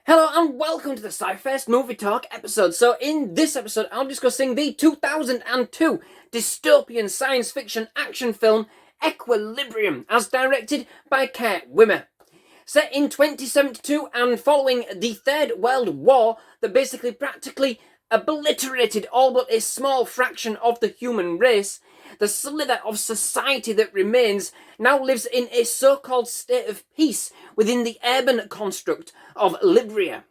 Hello and welcome to the SciFirst MovieTalk episode. So in this episode, I'm discussing the 2002 dystopian science fiction action film Equilibrium, as directed by Wimmer. Set in 2072 and following the Third World War that basically practically obliterated all but a small fraction of the human race, the slither of society that remains now lives in a so-called state of peace within the urban construct of Libria.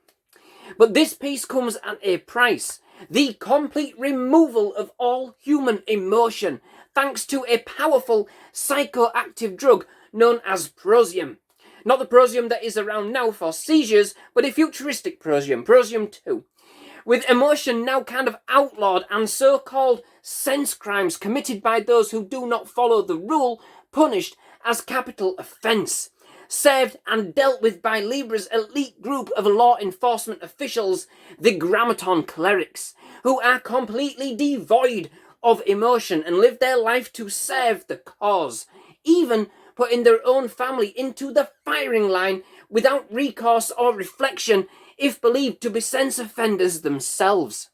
But this peace comes at a price: the complete removal of all human emotion, thanks to a powerful psychoactive drug known as prosium. Not the prosium that is around now for seizures, but a futuristic prosium, prosium 2. With emotion now kind of outlawed and so-called sense crimes committed by those who do not follow the rule punished as capital offence. Served and dealt with by Libra's elite group of law enforcement officials, the Grammaton clerics, who are completely devoid of emotion and live their life to serve the cause, even putting their own family into the firing line without recourse or reflection if believed to be sense offenders themselves.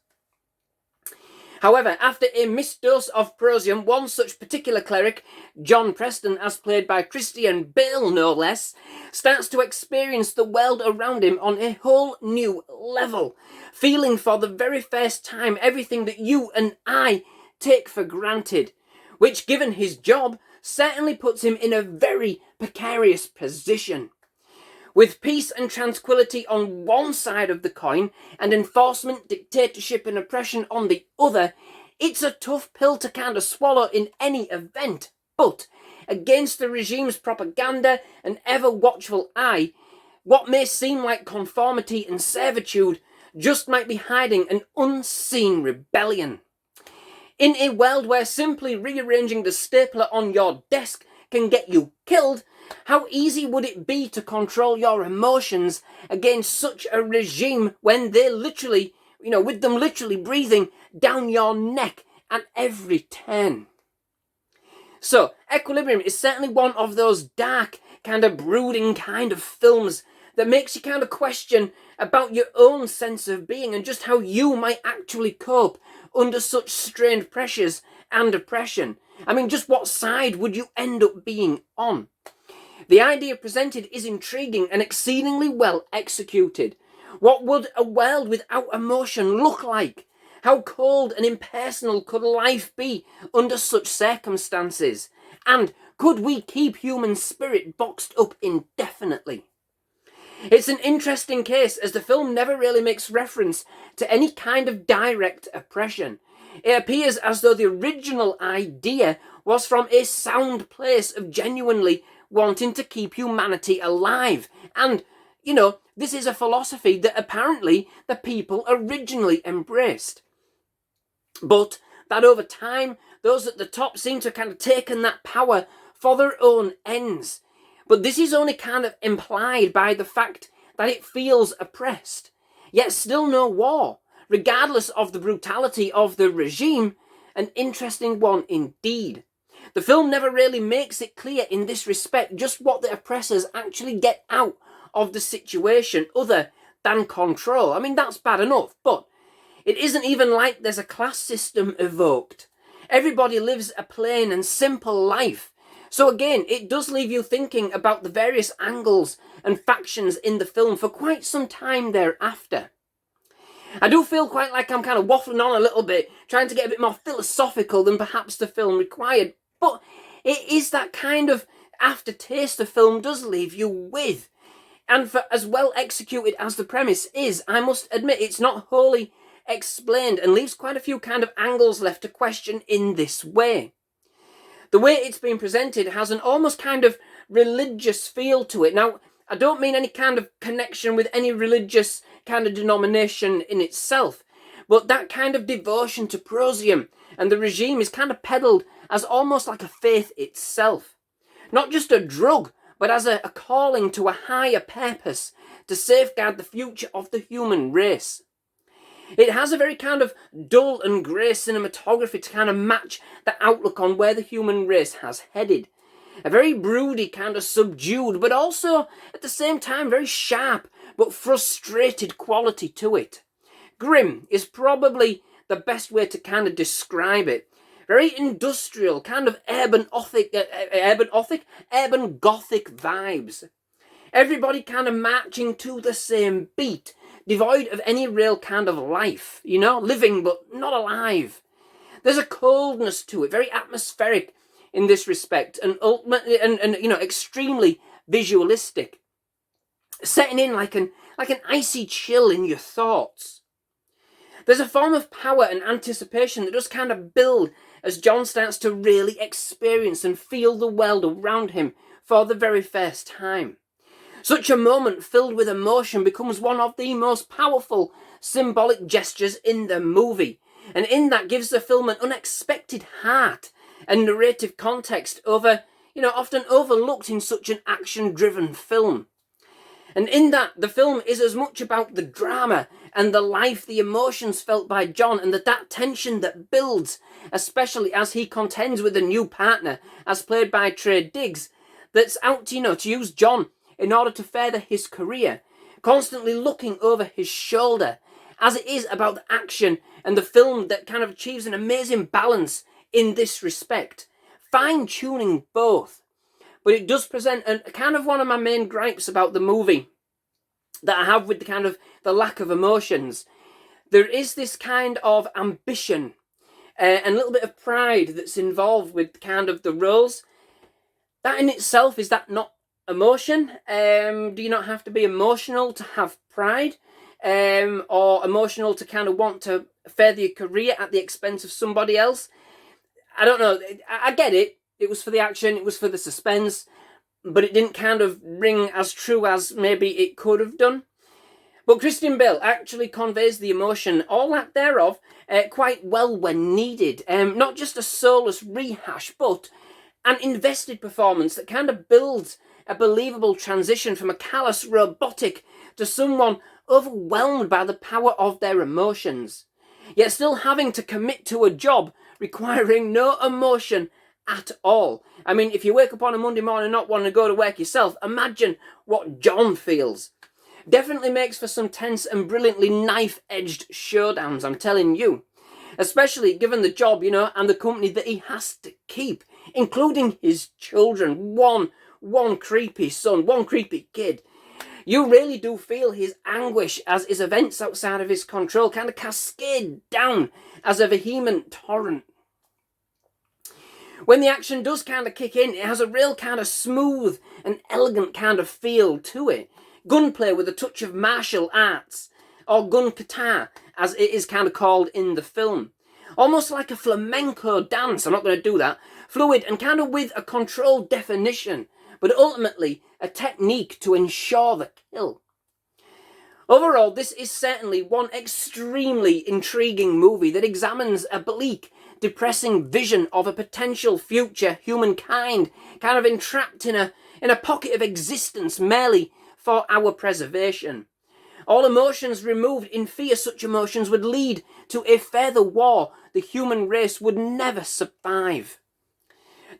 However, after a misdose of prosium, one such particular cleric, John Preston, as played by Christian Bale no less, starts to experience the world around him on a whole new level, feeling for the very first time everything that you and I take for granted, which, given his job, certainly puts him in a very precarious position. With peace and tranquility on one side of the coin and enforcement, dictatorship and oppression on the other, it's a tough pill to kind of swallow in any event. But against the regime's propaganda and ever-watchful eye, what may seem like conformity and servitude just might be hiding an unseen rebellion. In a world where simply rearranging the stapler on your desk can get you killed, how easy would it be to control your emotions against such a regime when they literally, with them literally breathing down your neck at every turn? So, Equilibrium is certainly one of those dark, kind of brooding kind of films that makes you kind of question about your own sense of being and just how you might actually cope under such strained pressures and oppression. I mean, just what side would you end up being on? The idea presented is intriguing and exceedingly well executed. What would a world without emotion look like? How cold and impersonal could life be under such circumstances? And could we keep human spirit boxed up indefinitely? It's an interesting case, as the film never really makes reference to any kind of direct oppression. It appears as though the original idea was from a sound place of genuinely wanting to keep humanity alive. And, this is a philosophy that apparently the people originally embraced. But that over time, those at the top seem to have kind of taken that power for their own ends. But this is only kind of implied by the fact that it feels oppressed. Yet still no war, regardless of the brutality of the regime. An interesting one indeed. The film never really makes it clear in this respect just what the oppressors actually get out of the situation other than control. I mean, that's bad enough, but it isn't even like there's a class system evoked. Everybody lives a plain and simple life. So again, it does leave you thinking about the various angles and factions in the film for quite some time thereafter. I do feel quite like I'm kind of waffling on a little bit, trying to get a bit more philosophical than perhaps the film required. But it is that kind of aftertaste the film does leave you with. And for as well executed as the premise is, I must admit it's not wholly explained and leaves quite a few kind of angles left to question in this way. The way it's been presented has an almost kind of religious feel to it. Now, I don't mean any kind of connection with any religious kind of denomination in itself, but that kind of devotion to prosium and the regime is kind of peddled as almost like a faith itself. Not just a drug, but as a calling to a higher purpose to safeguard the future of the human race. It has a very kind of dull and grey cinematography to kind of match the outlook on where the human race has headed. A very broody, kind of subdued, but also at the same time very sharp, but frustrated quality to it. Grim is probably the best way to kind of describe it. Very industrial, kind of urban gothic vibes. Everybody kind of marching to the same beat, devoid of any real kind of life, living but not alive. There's a coldness to it, very atmospheric in this respect, and ultimately, and extremely visualistic, setting in like an icy chill in your thoughts. There's a form of power and anticipation that does kind of build as John starts to really experience and feel the world around him for the very first time. Such a moment filled with emotion becomes one of the most powerful symbolic gestures in the movie, and in that gives the film an unexpected heart and narrative context often overlooked in such an action-driven film. And in that, the film is as much about the drama and the life, the emotions felt by John, and that tension that builds, especially as he contends with a new partner, as played by Taye Diggs, that's out to use John in order to further his career, constantly looking over his shoulder, as it is about the action and the film that kind of achieves an amazing balance in this respect, fine-tuning both. But it does present a kind of one of my main gripes about the movie that I have with the kind of the lack of emotions. There is this kind of ambition and a little bit of pride that's involved with kind of the roles. That in itself, is that not emotion? Do you not have to be emotional to have pride? Or emotional to kind of want to further your career at the expense of somebody else? I don't know. I get it. It was for the action, it was for the suspense, but it didn't kind of ring as true as maybe it could have done. But Christian Bale actually conveys the emotion, all that thereof, quite well when needed. Not just a soulless rehash, but an invested performance that kind of builds a believable transition from a callous robotic to someone overwhelmed by the power of their emotions, yet still having to commit to a job requiring no emotion at all. I mean, if you wake up on a Monday morning not wanting to go to work yourself, imagine what John feels. Definitely makes for some tense and brilliantly knife-edged showdowns, I'm telling you. Especially given the job, and the company that he has to keep, including his children. One creepy son, one creepy kid. You really do feel his anguish as his events outside of his control kind of cascade down as a vehement torrent. When the action does kind of kick in, it has a real kind of smooth and elegant kind of feel to it. Gunplay with a touch of martial arts, or gun kata, as it is kind of called in the film. Almost like a flamenco dance, I'm not going to do that. Fluid and kind of with a controlled definition, but ultimately a technique to ensure the kill. Overall, this is certainly one extremely intriguing movie that examines a bleak, depressing vision of a potential future humankind kind of entrapped in a pocket of existence merely for our preservation. All emotions removed in fear such emotions would lead to a further war the human race would never survive.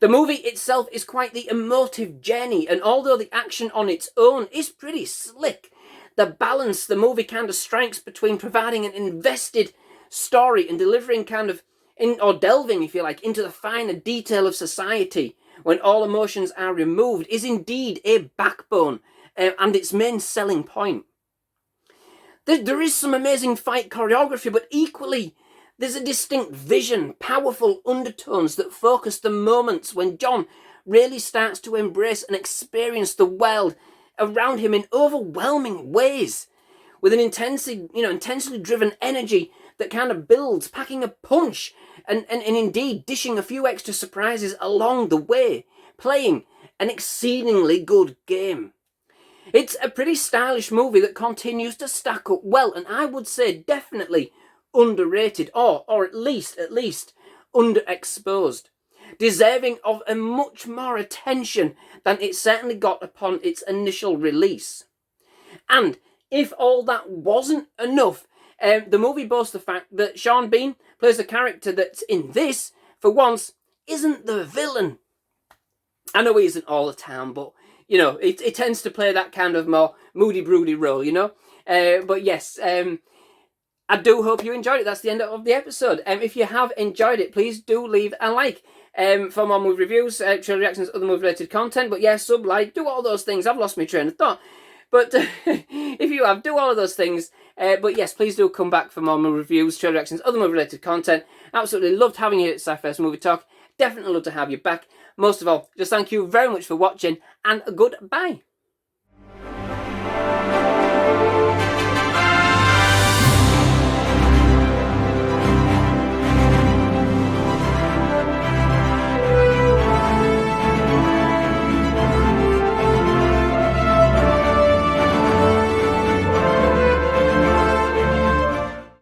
The movie itself is quite the emotive journey, and although the action on its own is pretty slick, the balance the movie kind of strikes between providing an invested story and delivering kind of or delving, if you like, into the finer detail of society when all emotions are removed is indeed a backbone and its main selling point. There is some amazing fight choreography, but equally there's a distinct vision, powerful undertones that focus the moments when John really starts to embrace and experience the world around him in overwhelming ways, with an intensely driven energy that kind of builds, packing a punch, and indeed dishing a few extra surprises along the way, playing an exceedingly good game. It's a pretty stylish movie that continues to stack up well, and I would say definitely underrated, or at least underexposed, deserving of a much more attention than it certainly got upon its initial release. And if all that wasn't enough, the movie boasts the fact that Sean Bean plays a character that in this, for once, isn't the villain. I know he isn't all the time, but you know, it tends to play that kind of more moody, broody role, you know. But yes, I do hope you enjoyed it. That's the end of the episode. If you have enjoyed it, please do leave a like. For more movie reviews, trailer reactions, other movie-related content. But yeah, sub, like, do all those things. I've lost my train of thought. But if you have, do all of those things. But yes, please do come back for more movie reviews, trailer reactions, other movie-related content. Absolutely loved having you here at SciFirst Movie Talk. Definitely love to have you back. Most of all, just thank you very much for watching, and goodbye.